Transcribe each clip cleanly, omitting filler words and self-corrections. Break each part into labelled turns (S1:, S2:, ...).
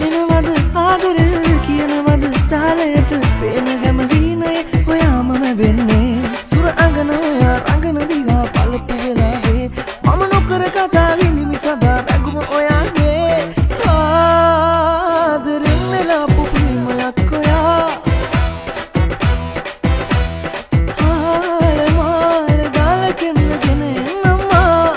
S1: දැනෙනවද ආදරේ කියනවද තාලයට පේන හැම වීණේ ඔයාමම වෙන්නේ සුර අඟන රඟන දිහා පළතු වෙලාවේ මම නොකර කතා විනිමි සදා රැගුම ඔයාගේ ආදරෙන් නෙලාපු ප්‍රේමයක් ඔයා ආලමාල ගලකෙන්නගෙන එන්නම්මා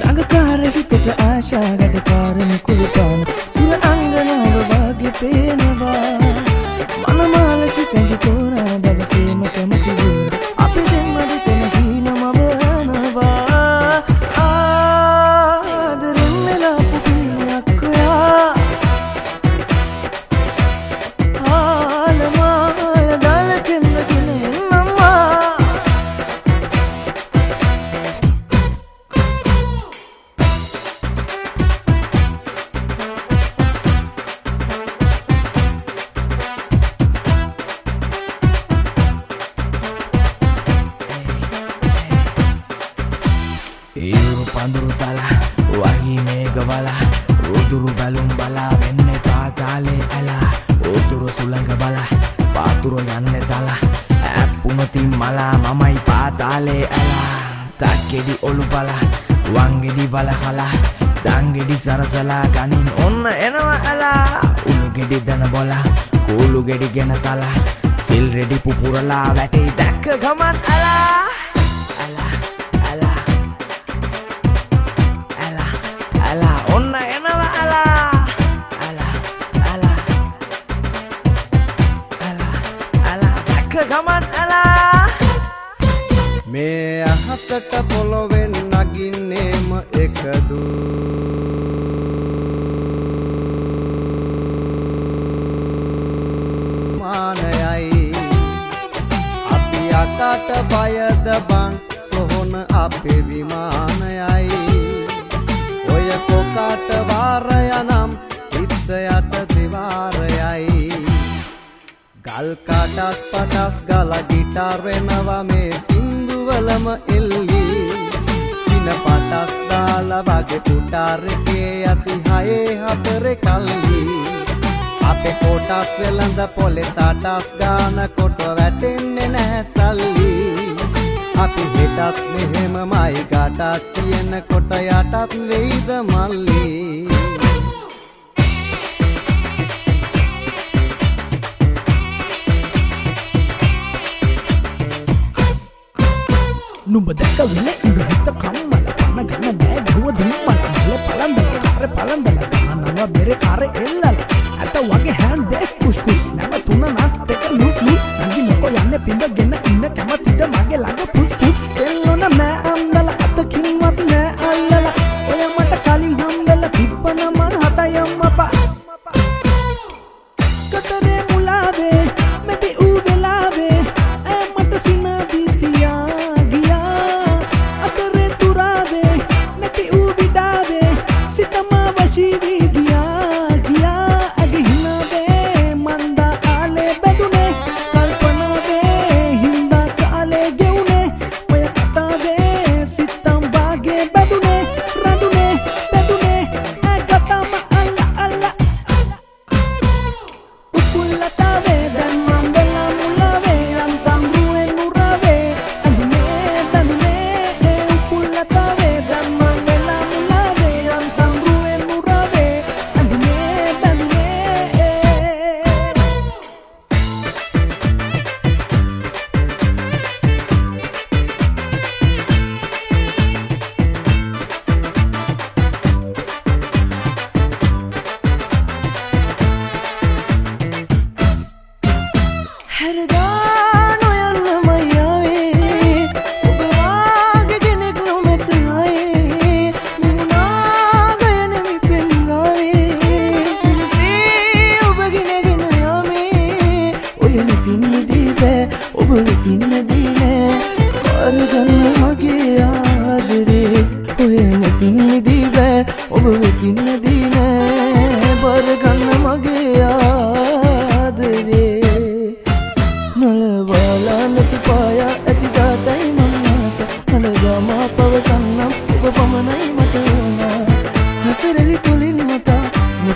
S1: දඟකාර හිතට ආශාගට කාරණ කුළුපාන සුර අංගනාව වගේ පේනවා මනමාල සිතැඟි තෝරා දවසේම කැමති වූ අපි දෙන්න දෙතන හීනම වනවා ආදරෙන් නෙලාපු ප්‍රේමයක් ඔයා ආලමාල ගලකෙන්නගෙන එන්නම්මා
S2: ඒරු පඳුරු තල වහි මේඝවල උදුරු බැලුම් බලා වෙන්නේ පාතාලේ ඇලා උතුරු සුළඟ බල පාතුරු යන්නේ තල ඇප්පුනති මලා මමයි පාතාලේ ඇලා තක්කෙඩි ඔලු බල වංගෙඩි බල කලා දංගෙඩි සරසලා ගනින් ඔන්න එනවා ඇලා උණු ගෙඩි දන බොල කූළු ගෙඩි ගෙන තල සිල් රෙඩි පුපුරලා වැටේ දැක්ක ගමන් ඇලා අලා ඔන්න එනවා අලා දැක්ක ගමන් අලා
S3: මේ අහසට පොළොවෙන් නගින්නේම එකදු මානයයි අපි අතට බයද බං සොහොන අපේ විමානයයි ඔය කොකට වාරය නම් හිත යට දිවාරයයි ගල් කටස් පටස් ගල ගිටාර් වෙනවා මේ සින්දුවලම එල්ලි දින පටස් දාලා වගේ පුටාරකේ යති හයේ හතරේ කල්ලි අපේ කොටස් වෙලඳ පොලේ සටස් ගාන කොට වැටෙන්නේ නැහැ සල්ලි අපි හෙටත් මෙහෙමමයි ගටත් තියෙන කොට යටත් වෙයිද මල්ලි
S1: නුඹ දැක වෙන ඉඳ හිත කම්මල පන ගන්න බෑ ගුව දුම්මල මල පලඳල කාර පලඳල ගන්නවා බෙර කාර එල්ලල අත වගේ හෑන් බෑක් කුස් කුස් නැව තුන නත් එක ලුස් ලුස් නංගි මොකෝ යන්නේ පින්දගෙන ඉන්න කැමතිද මගේ ළඟ පුස් පුස් එල්ලොන නෑ අම්දල අතකින්වත් නෑ අල්ලල ඔය මට කලින් හම්බෙල පිප්පන මන් හතයම් අපා කතරේ මුලාවේ මෙති ඌ වෙලාවේ ඈ මට සිනා දීතියා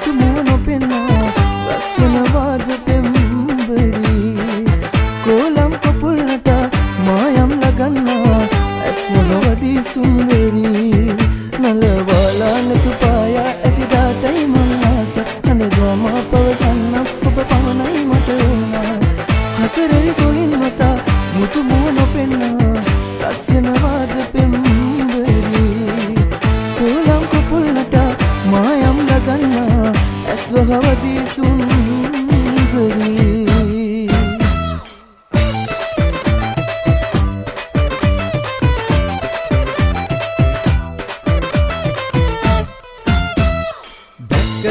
S2: මුතු මුවන පෙන්නා ලස්සන වාද පෙම්බරි කොලම් කපුල්නට මායම් ලගන්නා ඇස් වලවදී සුන්දරි නලවාලානක පායා ඇති දාටයි මං ආස අනගම පවසන්න ඔබ පමණයි මට උනා හසරරි කොහින් මතා මුතු මුවන පෙන්නා ලස්සන වාද පෙම්බරි කොලම් කපුල්නට මායම් ලගන්නා ඇස් වලවදී සුන්දරි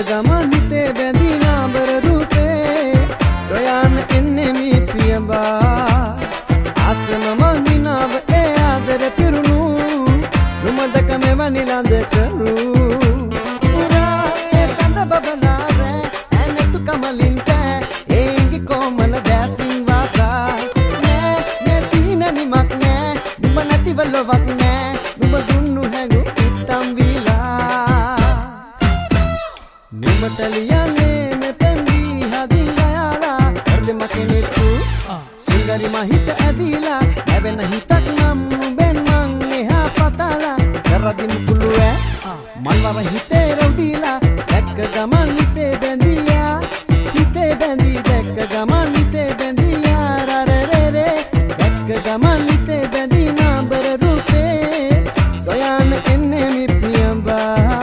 S3: ගමන් හිතේ බැඳී නාඹර රූපේ සොයන්න එන්නේ මී පියඹා ආසම මහිනාව ඒ ආදර පිරුණු නුමදක මෙවැනි ළඳ කරු පුරා ඒ සඳ බබනාර ඇනතු කමලින්ට ඒංගි කොමල දැසින් වාසා නෑ මේ සීන නිමක් නෑ නුඹ නැතිවලවක් නෑ නුඹ දුන්නු හැඟු සිත්තම් වීලා නිමතලියනේ මේ පෙම්වි හදියාලා හර්දෙ මකෙනෙතු සිංගරි මහිත ඇදිලා නැවෙන හිතක් නම් නුඹෙන් මං එහා පතලා කරදින් කුළුවේ මල්වර හිතේ රොදීලා දැක්ක ගමන් හිතේ බැඳියා හිතේ බැඳි දැක්ක ගමන් හිතේ බැඳියා රරරරේ දැක්ක ගමන් හිතේ බැඳි නාඹර රූපේ සොයන්න එන්නේ මි පියඹා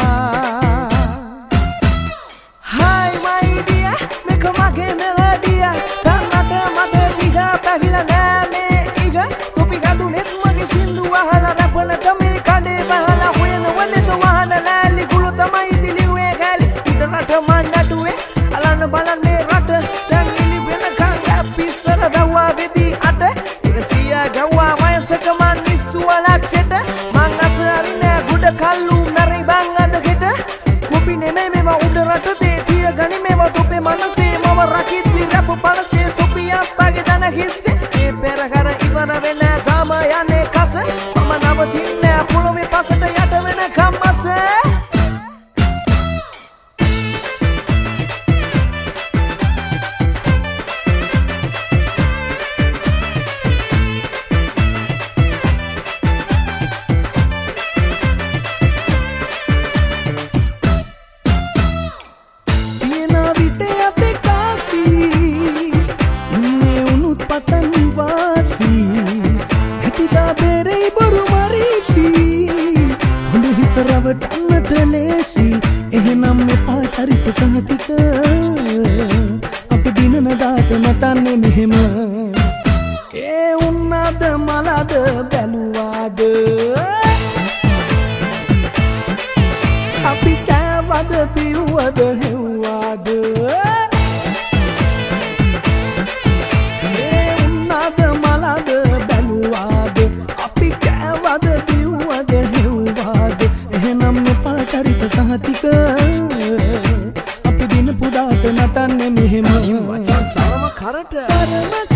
S1: Kalau nari banget kita, kopi neme memang udah rata deh. Dia gani memang tope mana sih, mau rakit di rap panas sih. Topi yang pakai tanah hisse, peragara ibana bena kama ya ne kase. Mama nama tinne, pulau me pasat ya te bena kama se. රවටන්නට ලේසි එහෙනම් මෙපා චරිත සහතික අපි දිනන දාට නටන්නේ මෙහෙම ඒ උන්නද මලද බැලුවාද අපි කෑවද පිව්වද හෙව්වාද ඒ උන්නද මලද බැලුවාද අපි කෑවද පිව්වද හෙව්වාද එහෙනම් මෙපා චරිත සහතික අපි දින පුදාට නටන්නේ මෙහෙම වචන සරම කරට